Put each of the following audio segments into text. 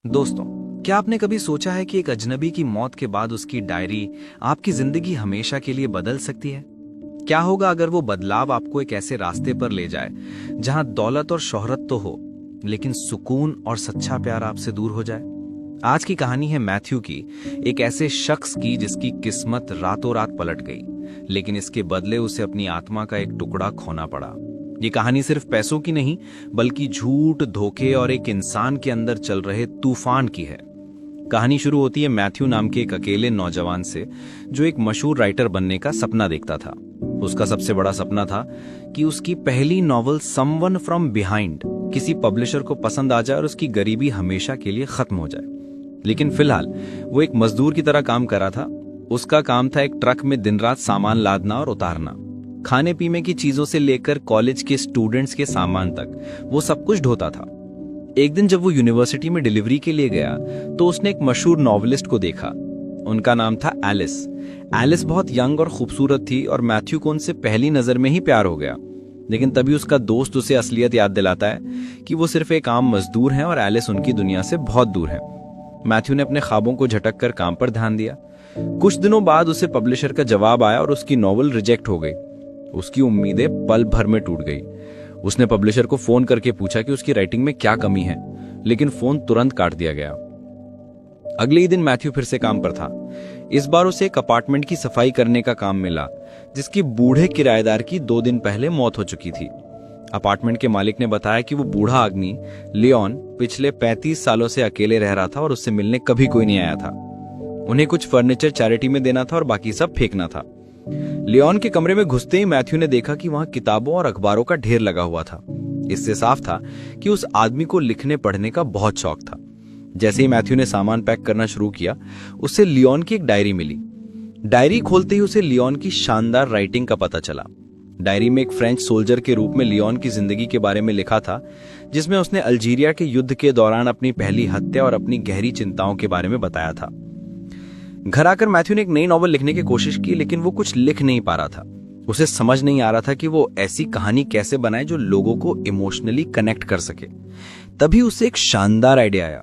दोस्तों, क्या आपने कभी सोचा है कि एक अजनबी की मौत के बाद उसकी डायरी आपकी जिंदगी हमेशा के लिए बदल सकती है? क्या होगा अगर वो बदलाव आपको एक ऐसे रास्ते पर ले जाए जहां दौलत और शोहरत तो हो, लेकिन सुकून और सच्चा प्यार आपसे दूर हो जाए? आज की कहानी है मैथ्यू की, एक ऐसे शख्स की जिसकी किस्मत रातों रात पलट गई, लेकिन इसके बदले उसे अपनी आत्मा का एक टुकड़ा खोना पड़ा। ये कहानी सिर्फ पैसों की नहीं, बल्कि झूठ, धोखे और एक इंसान के अंदर चल रहे तूफान की है। कहानी शुरू होती है मैथ्यू नाम के एक अकेले नौजवान से, जो एक मशहूर राइटर बनने का सपना देखता था। उसका सबसे बड़ा सपना था कि उसकी पहली नॉवल समवन फ्रॉम बिहाइंड किसी पब्लिशर को पसंद आ जाए और उसकी गरीबी हमेशा के लिए खत्म हो जाए। लेकिन फिलहाल वो एक मजदूर की तरह काम कर रहा था। उसका काम था एक ट्रक में दिन रात सामान लादना और उतारना। खाने पीने की चीजों से लेकर कॉलेज के स्टूडेंट्स के सामान तक वो सब कुछ ढोता था। एक दिन जब वो यूनिवर्सिटी में डिलीवरी के लिए गया तो उसने एक मशहूर नॉवेलिस्ट को देखा। उनका नाम था एलिस। एलिस बहुत यंग और खूबसूरत थी और मैथ्यू को उनसे पहली नजर में ही प्यार हो गया। लेकिन तभी उसका दोस्त उसे असलियत याद दिलाता है कि वो सिर्फ एक आम मजदूर हैं और एलिस उनकी दुनिया से बहुत दूर है। मैथ्यू ने अपने ख्वाबों को झटक कर काम पर ध्यान दिया। कुछ दिनों बाद उसे पब्लिशर का जवाब आया और उसकी नॉवल रिजेक्ट हो गई। उसकी उम्मीदें पल भर में टूट गई। उसने पब्लिशर को फोन करके पूछा कि उसकी राइटिंग में क्या कमी है, लेकिन फोन तुरंत काट दिया गया। अगले ही दिन मैथ्यू फिर से काम पर था। इस बार उसे एक अपार्टमेंट की सफाई करने का काम मिला, जिसकी बूढ़े किराएदार की 2 दिन पहले मौत हो चुकी थी। अपार्टमेंट के मालिक ने बताया कि वो बूढ़ा आदमी लियोन पिछले 35 सालों से अकेले रह रहा था और उससे मिलने कभी कोई नहीं आया था। उन्हें कुछ फर्नीचर चैरिटी में देना था और बाकी सब फेंकना था। लियोन के कमरे में घुसते ही मैथ्यू ने देखा कि वहां किताबों और अखबारों का ढेर लगा हुआ था। इससे साफ था कि उस आदमी को लिखने पढ़ने का बहुत शौक था। जैसे ही मैथ्यू ने सामान पैक करना शुरू किया, उसे लियोन की एक डायरी मिली। डायरी खोलते ही उसे लियोन की शानदार राइटिंग का पता चला। डायरी में एक फ्रेंच सोल्जर के रूप में लियोन की जिंदगी के बारे में लिखा था, जिसमें उसने अल्जीरिया के युद्ध के दौरान अपनी पहली हत्या और अपनी गहरी चिंताओं के बारे में बताया था। घर आकर मैथ्यू ने एक नई नॉवल लिखने की कोशिश की, लेकिन वो कुछ लिख नहीं पा रहा था। उसे समझ नहीं आ रहा था कि वो ऐसी कहानी कैसे बनाए जो लोगों को इमोशनली कनेक्ट कर सके। तभी उसे एक शानदार आइडिया आया।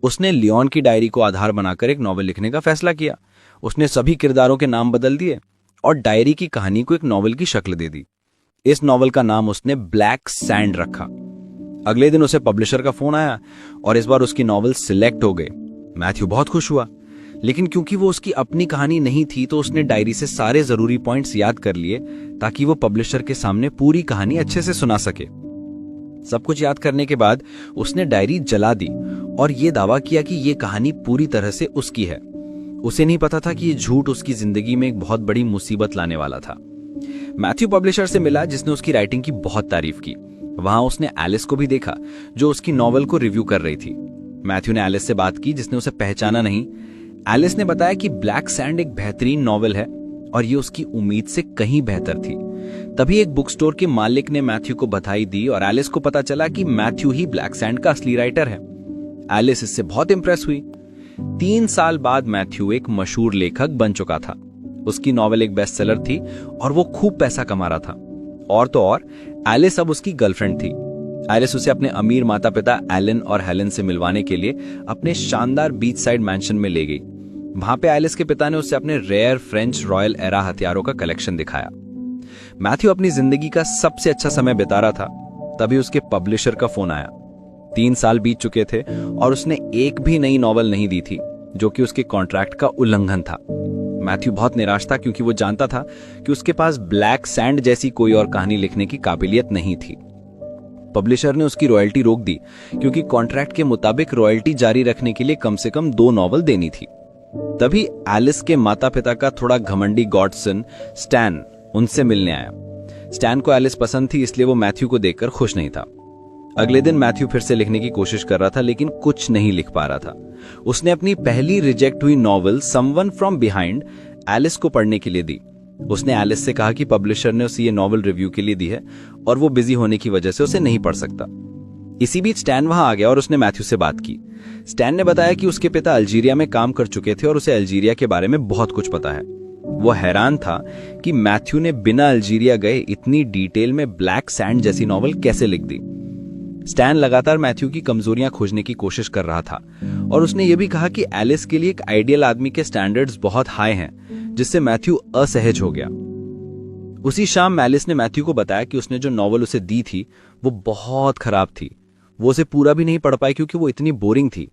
उसने लियोन की डायरी को आधार बनाकर एक नॉवल लिखने का फैसला किया। उसने सभी किरदारों के नाम बदल दिए और डायरी की कहानी को एक नॉवल की शक्ल दे दी। इस नॉवल का नाम उसने ब्लैक सैंड रखा। अगले दिन उसे पब्लिशर का फोन आया और इस बार उसकी नॉवल सिलेक्ट हो गई। मैथ्यू बहुत खुश हुआ, लेकिन क्योंकि वो उसकी अपनी कहानी नहीं थी तो उसने डायरी से सारे जरूरी पॉइंट्स याद कर लिए, ताकि वो पब्लिशर के सामने पूरी कहानी अच्छे से सुना सके। सब कुछ याद करने के बाद उसने डायरी जला दी और ये दावा किया कि ये कहानी पूरी तरह से उसकी है। उसे नहीं पता था कि ये झूठ उसकी जिंदगी में एक बहुत बड़ी मुसीबत लाने वाला था। मैथ्यू पब्लिशर से मिला, जिसने उसकी राइटिंग की बहुत तारीफ की। वहां उसने एलिस को भी देखा, जो उसकी नॉवल को रिव्यू कर रही थी। मैथ्यू ने एलिस से बात की, जिसने उसे पहचाना नहीं। एलिस ने बताया कि ब्लैक सैंड एक बेहतरीन नॉवल है और ये उसकी उम्मीद से कहीं बेहतर थी। तभी एक बुक स्टोर के मालिक ने मैथ्यू को बधाई दी और एलिस को पता चला कि मैथ्यू ही ब्लैक सैंड का असली राइटर है। एलिस इससे बहुत इंप्रेस हुई। 3 साल बाद मैथ्यू एक मशहूर लेखक बन चुका था। उसकी नॉवल एक बेस्टसेलर थी और वो खूब पैसा कमा रहा था। और तो और एलिस अब उसकी गर्लफ्रेंड थी। एलिस उसे अपने अमीर माता पिता एलन और हेलन से मिलवाने के लिए अपने शानदार बीच साइड मैंशन में ले गई। वहां पे एलिस के पिता ने उसे अपने रेयर फ्रेंच रॉयल एरा हथियारों का कलेक्शन दिखाया। मैथ्यू अपनी जिंदगी का सबसे अच्छा समय बिता रहा था। तभी उसके पब्लिशर का फोन आया। 3 साल बीत चुके थे और उसने एक भी नई नॉवल नहीं दी थी, जो कि उसके कॉन्ट्रैक्ट का उल्लंघन था। मैथ्यू बहुत निराश था, क्योंकि वो जानता था कि उसके पास ब्लैक सैंड जैसी कोई और कहानी लिखने की काबिलियत नहीं थी। पब्लिशर ने उसकी रॉयल्टी रोक दी, क्योंकि कॉन्ट्रैक्ट के मुताबिक रॉयल्टी जारी रखने के लिए कम से कम 2 नॉवल देनी थी। तभी एलिस के माता पिता का थोड़ा घमंडी गॉडसन स्टैन उनसे मिलने आया। स्टैन को एलिस पसंद थी, इसलिए वो मैथ्यू को देखकर खुश नहीं था। अगले दिन मैथ्यू फिर से लिखने की कोशिश कर रहा था, लेकिन कुछ नहीं लिख पा रहा था। उसने अपनी पहली रिजेक्ट हुई novel someone from behind Alice को पढ़ने के लिए दी। उसने एलिस से कहा कि पब्लिशर ने उसे ये नॉवल रिव्यू के लिए दी है और वो बिजी होने की वजह से उसे नहीं पढ़ सकता। इसी बीच स्टैन वहां आ गया और उसने मैथ्यू से बात की। स्टैन ने बताया कि उसके पिता अल्जीरिया में काम कर चुके थे और उसे अल्जीरिया के बारे में बहुत कुछ पता है। वो हैरान था कि मैथ्यू ने बिना अल्जीरिया गए इतनी डिटेल में ब्लैक सैंड जैसी नॉवल कैसे लिख दी। स्टैन लगातार मैथ्यू की कमजोरियां खोजने की कोशिश कर रहा था और उसने ये भी कहा कि एलिस के लिए एक आइडियल आदमी के स्टैंडर्ड्स बहुत हाई हैं, जिससे मैथ्यू असहज हो गया। उसी शाम एलिस ने मैथ्यू को बताया कि उसने जो नॉवल उसे दी थी वो बहुत खराब थी। वो उसे पूरा भी नहीं पढ़ पाई क्योंकि वो इतनी बोरिंग थी।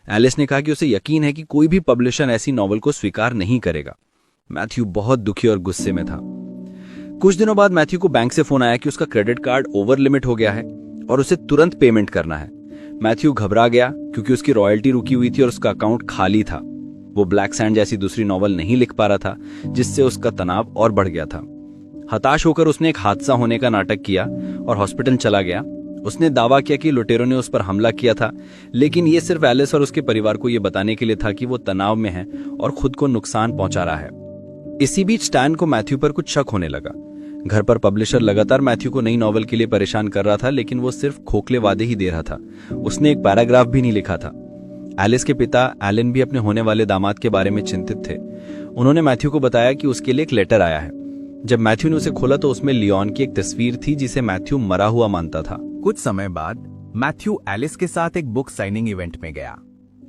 एलिस ने कहा कि उसे यकीन है कि कोई भी पब्लिशर ऐसी नॉवल को स्वीकार नहीं करेगा। मैथ्यू बहुत दुखी और गुस्से में था। कुछ दिनों बाद मैथ्यू को बैंक से फोन आया कि उसका क्रेडिट कार्ड ओवर लिमिट हो गया है और उसे तुरंत पेमेंट करना है। मैथ्यू घबरा गया क्योंकि उसकी रॉयल्टी रुकी हुई थी और उसका अकाउंट खाली था। वो ब्लैक सैंड जैसी दूसरी नॉवल नहीं लिख पा रहा था, जिससे उसका तनाव और बढ़ गया था। हताश होकर उसने एक हादसा होने का नाटक किया और हॉस्पिटल चला गया। उसने दावा किया कि लुटेरों ने उस पर हमला किया था, लेकिन यह सिर्फ एलिस और उसके परिवार को यह बताने के लिए था कि वो तनाव में है और खुद को नुकसान पहुंचा रहा है। इसी बीच स्टैन को मैथ्यू पर कुछ शक होने लगा। घर पर पब्लिशर लगातार मैथ्यू को नई नॉवल के लिए परेशान कर रहा था, लेकिन वो सिर्फ खोखले वादे ही दे रहा था। उसने एक पैराग्राफ भी नहीं लिखा था। एलिस के पिता एलन भी अपने होने वाले दामाद के बारे में चिंतित थे। उन्होंने मैथ्यू को बताया कि उसके लिए एक लेटर आया है। जब मैथ्यू ने उसे खोला तो उसमें लियोन की एक तस्वीर थी जिसे मैथ्यू मरा हुआ मानता था। कुछ समय बाद मैथ्यू एलिस के साथ एक बुक साइनिंग इवेंट में गया।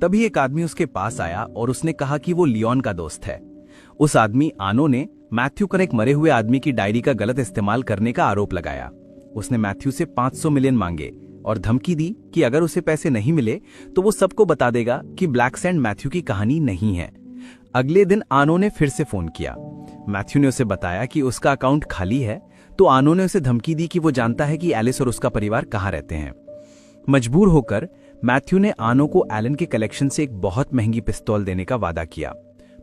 तभी एक आदमी उसके पास आया और उसने कहा कि वो लियोन का दोस्त है। उस आदमी आनो ने मैथ्यू पर एक मरे हुए आदमी की डायरी का गलत इस्तेमाल करने का आरोप लगाया। उसने मैथ्यू से 500 मिलियन मांगे और धमकी दी कि अगर उसे पैसे नहीं मिले तो वो सबको बता देगा कि ब्लैक सैंड मैथ्यू की कहानी नहीं है। अगले दिन आनो ने फिर से फोन किया। मैथ्यू ने उसे बताया कि उसका अकाउंट खाली है, तो आनो ने उसे धमकी दी कि वो जानता है कि एलिस और उसका परिवार कहाँ रहते हैं। मजबूर होकर मैथ्यू ने आनो को एलन के कलेक्शन से एक बहुत महंगी पिस्तौल देने का वादा किया।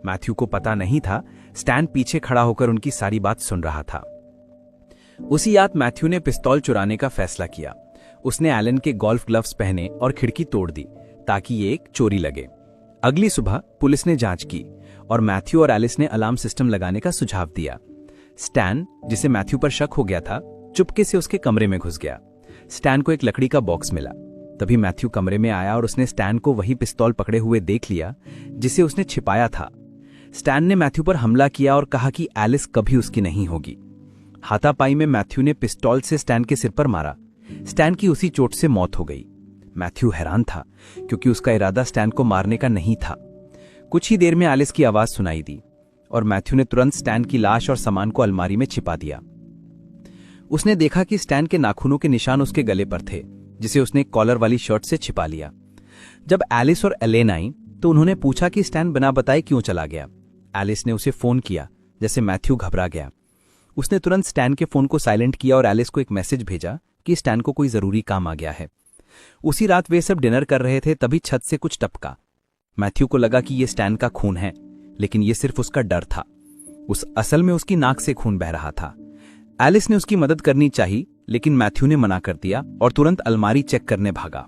मैथ्यू को पता नहीं था स्टैन पीछे खड़ा होकर उनकी सारी बात सुन रहा था। उसी रात मैथ्यू ने पिस्तौल चुराने का फैसला किया। उसने एलन के गोल्फ ग्लव्स पहने और खिड़की तोड़ दी ताकि ये एक चोरी लगे। अगली सुबह पुलिस ने जांच की और मैथ्यू और एलिस ने अलार्म सिस्टम लगाने का सुझाव दिया। स्टैन, जिसे मैथ्यू पर शक हो गया था, चुपके से उसके कमरे में घुस गया। स्टैन को एक लकड़ी का बॉक्स मिला। तभी मैथ्यू कमरे में आया और उसने स्टैन को वही पिस्तौल पकड़े हुए देख लिया जिसे उसने छिपाया था। स्टैन ने मैथ्यू पर हमला किया और कहा कि एलिस कभी उसकी नहीं होगी। हाथापाई में मैथ्यू ने पिस्तौल से स्टैन के सिर पर मारा। स्टैन की उसी चोट से मौत हो गई। मैथ्यू हैरान था क्योंकि उसका इरादा स्टैन को मारने का नहीं था। कुछ ही देर में एलिस की आवाज सुनाई दी और मैथ्यू ने तुरंत स्टैन की लाश और सामान को अलमारी में छिपा दिया। उसने देखा कि स्टैन के नाखूनों के निशान उसके गले पर थे, जिसे उसने कॉलर वाली शर्ट से छिपा लिया। जब एलिस और एलेन आई तो उन्होंने पूछा कि स्टैन बिना बताए क्यों चला गया। एलिस ने उसे फोन किया, जैसे मैथ्यू घबरा गया। उसने तुरंत स्टैन के फोन को साइलेंट किया और एलिस को एक मैसेज भेजा कि स्टैन को कोई जरूरी काम आ गया है। उसी रात वे सब डिनर कर रहे थे, तभी छत से कुछ टपका। मैथ्यू को लगा कि यह स्टैन का खून है, लेकिन यह सिर्फ उसका डर था। असल में उसकी नाक से खून बह रहा था। एलिस ने उसकी मदद करनी चाहिए, लेकिन मैथ्यू ने मना कर दिया और तुरंत अलमारी चेक करने भागा।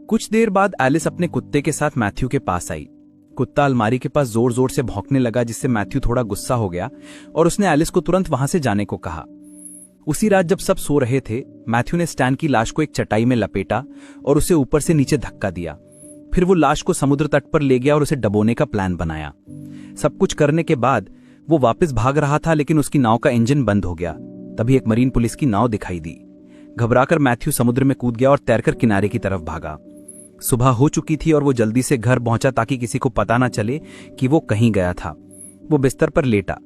कुछ देर बाद एलिस अपने कुत्ते के साथ मैथ्यू के पास आई। कुत्ता अलमारी के पास जोर जोर से भौंकने लगा, जिससे मैथ्यू थोड़ा गुस्सा हो गया और उसने एलिस को तुरंत वहां से जाने को कहा। उसी रात जब सब सो रहे थे, मैथ्यू ने स्टैन की लाश को एक चटाई में लपेटा और उसे ऊपर से नीचे धक्का दिया। फिर वो लाश को समुद्र तट पर ले गया और उसे डबोने का प्लान बनाया। सब कुछ करने के बाद वो वापस भाग रहा था, लेकिन उसकी नाव का इंजन बंद हो गया। तभी एक मरीन पुलिस की नाव दिखाई दी। घबराकर मैथ्यू समुद्र में कूद गया और तैरकर किनारे की तरफ भागा। सुबह हो चुकी थी और वो जल्दी से घर पहुंचा ताकि किसी को पता ना चले कि वो कहीं गया था। वो बिस्तर पर लेटा,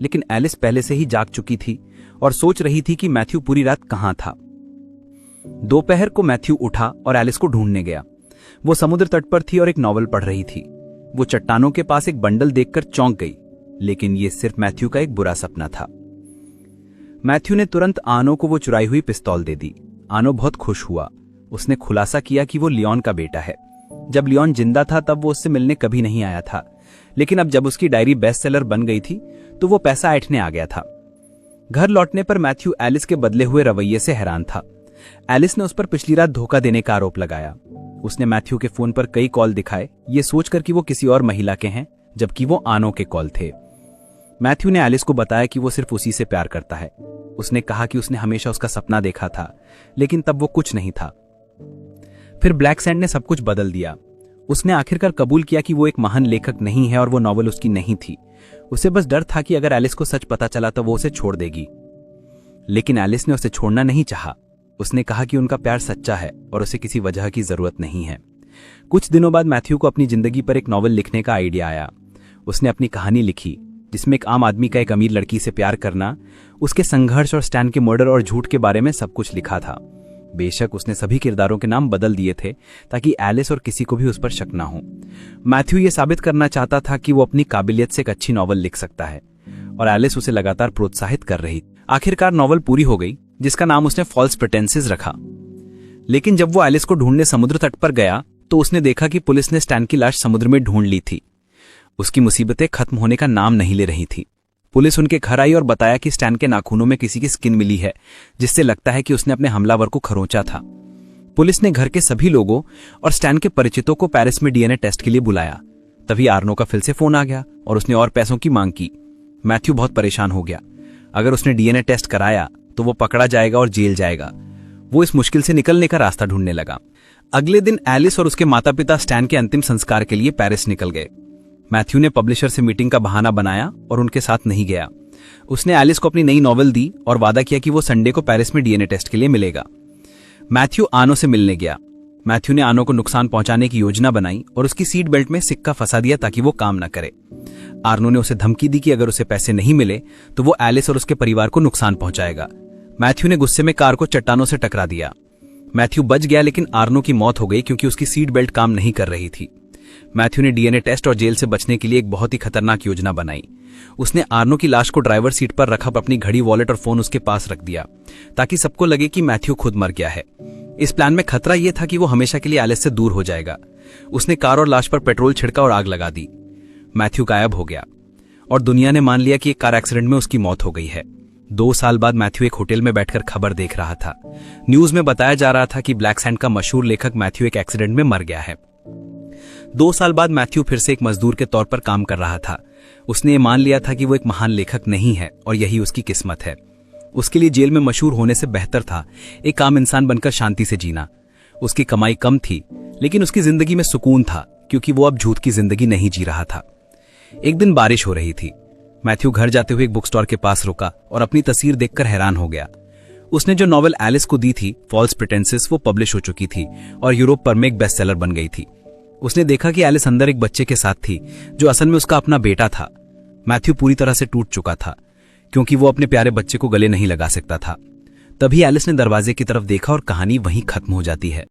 लेकिन एलिस पहले से ही जाग चुकी थी और सोच रही थी कि मैथ्यू पूरी रात कहां था। दोपहर को मैथ्यू उठा और एलिस को ढूंढने गया। वो समुद्र तट पर थी और एक नॉवल पढ़ रही थी। वो चट्टानों के पास एक बंडल देखकर चौंक गई, लेकिन ये सिर्फ मैथ्यू का एक बुरा सपना था। मैथ्यू ने तुरंत आनो को वो चुराई हुई पिस्तौल दे दी। आनो बहुत खुश हुआ। उसने खुलासा किया कि वो लियोन का बेटा है। जब लियोन जिंदा था तब वो उससे मिलने कभी नहीं आया था, लेकिन अब जब उसकी डायरी बेस्ट सेलर बन गई थी तो वो पैसा ऐंठने आ गया था। घर लौटने पर मैथ्यू एलिस के बदले हुए रवैये से हैरान था। एलिस ने उस पर पिछली रात धोखा देने का आरोप लगाया। उसने मैथ्यू के फोन पर कई कॉल दिखाए, ये सोचकर कि वो किसी और महिला के हैं, जबकि वो आनो के कॉल थे। मैथ्यू ने एलिस को बताया कि वो सिर्फ उसी से प्यार करता है। उसने कहा कि उसने हमेशा उसका सपना देखा था, लेकिन तब वो कुछ नहीं था। फिर ब्लैक सैंड ने सब कुछ बदल दिया। उसने आखिरकार कबूल किया कि वो एक महान लेखक नहीं है और वो नॉवल उसकी नहीं थी। उसे बस डर था कि अगर एलिस को सच पता चला तो वो उसे छोड़ देगी। लेकिन एलिस ने उसे छोड़ना नहीं चाहा। उसने कहा कि उनका प्यार सच्चा है और उसे किसी वजह की जरूरत नहीं है। कुछ दिनों बाद मैथ्यू को अपनी जिंदगी पर एक नॉवल लिखने का आइडिया आया। उसने अपनी कहानी लिखी जिसमें एक आम आदमी का एक अमीर लड़की से प्यार करना, उसके संघर्ष और स्टैन के मर्डर और झूठ के बारे में सब कुछ लिखा था। बेशक उसने सभी किरदारों के नाम बदल दिए थे ताकि एलिस और किसी को भी उस पर शक ना हो। मैथ्यू ये साबित करना चाहता था कि वो अपनी काबिलियत से एक अच्छी नॉवल लिख सकता है और एलिस उसे लगातार प्रोत्साहित कर रही। आखिरकार नॉवल पूरी हो गई जिसका नाम उसने फॉल्स प्रिटेंसेस रखा। लेकिन जब वो एलिस को ढूंढने समुद्र तट पर गया तो उसने देखा कि पुलिस ने स्टैन की लाश समुद्र में ढूंढ ली थी। उसकी मुसीबतें खत्म होने का नाम नहीं ले रही थी। पुलिस उनके घर आई और बताया कि स्टैन के नाखूनों में किसी की स्किन मिली है जिससे लगता है कि उसने अपने हमलावर को खरोंचा था। पुलिस ने घर के सभी लोगों और स्टैन के परिचितों को पेरिस में डीएनए टेस्ट के लिए बुलाया। तभी आर्नो का फिर से फोन आ गया और उसने और पैसों की मांग की। मैथ्यू बहुत परेशान हो गया। अगर उसने डीएनए टेस्ट कराया तो वो पकड़ा जाएगा और जेल जाएगा। वो इस मुश्किल से निकलने का रास्ता ढूंढने लगा। अगले दिन एलिस और उसके माता पिता स्टैन के अंतिम संस्कार के लिए पेरिस निकल गए। मैथ्यू ने पब्लिशर से मीटिंग का बहाना बनाया और उनके साथ नहीं गया। उसने एलिस को अपनी नई नॉवल दी और वादा किया कि वो संडे को पेरिस में डीएनए टेस्ट के लिए मिलेगा। मैथ्यू आनो से मिलने गया। मैथ्यू ने आनो को नुकसान पहुंचाने की योजना बनाई और उसकी सीट बेल्ट में सिक्का फंसा दिया ताकि वो काम न करे। आर्नो ने उसे धमकी दी कि अगर उसे पैसे नहीं मिले तो वो एलिस और उसके परिवार को नुकसान पहुंचाएगा। मैथ्यू ने गुस्से में कार को चट्टानों से टकरा दिया। मैथ्यू बच गया लेकिन आर्नो की मौत हो गई क्योंकि उसकी सीट बेल्ट काम नहीं कर रही थी। मैथ्यू ने डीएनए टेस्ट और जेल से बचने के लिए एक बहुत ही खतरनाक योजना बनाई। उसने आर्नो की लाश को ड्राइवर सीट पर रखा, अपनी घड़ी, वॉलेट और फोन उसके पास रख दिया ताकि सबको लगे कि मैथ्यू खुद मर गया है। इस प्लान में खतरा यह था कि वो हमेशा के लिए एलिस से दूर हो जाएगा। उसने कार और लाश पर पेट्रोल छिड़का और आग लगा दी। मैथ्यू गायब हो गया और दुनिया ने मान लिया कि एक कार एक्सीडेंट में उसकी मौत हो गई है। 2 साल बाद मैथ्यू एक होटल में बैठकर खबर देख रहा था। न्यूज में बताया जा रहा था कि ब्लैक सैंड का मशहूर लेखक मैथ्यू एक एक्सीडेंट में मर गया है। 2 साल बाद मैथ्यू फिर से एक मजदूर के तौर पर काम कर रहा था। उसने ये मान लिया था कि वो एक महान लेखक नहीं है और यही उसकी किस्मत है। उसके लिए जेल में मशहूर होने से बेहतर था एक आम इंसान बनकर शांति से जीना। उसकी कमाई कम थी लेकिन उसकी जिंदगी में सुकून था क्योंकि वो अब झूठ की जिंदगी नहीं जी रहा था। एक दिन बारिश हो रही थी। मैथ्यू घर जाते हुए एक बुक स्टोर के पास रुका और अपनी तस्वीर देखकर हैरान हो गया। उसने जो नॉवल एलिस को दी थी, फॉल्स प्रिटेंसेस, वो पब्लिश हो चुकी थी और यूरोप पर में एक बेस्ट सेलर बन गई थी। उसने देखा कि एलिस अंदर एक बच्चे के साथ थी जो असल में उसका अपना बेटा था। मैथ्यू पूरी तरह से टूट चुका था क्योंकि वो अपने प्यारे बच्चे को गले नहीं लगा सकता था। तभी एलिस ने दरवाजे की तरफ देखा और कहानी वहीं खत्म हो जाती है।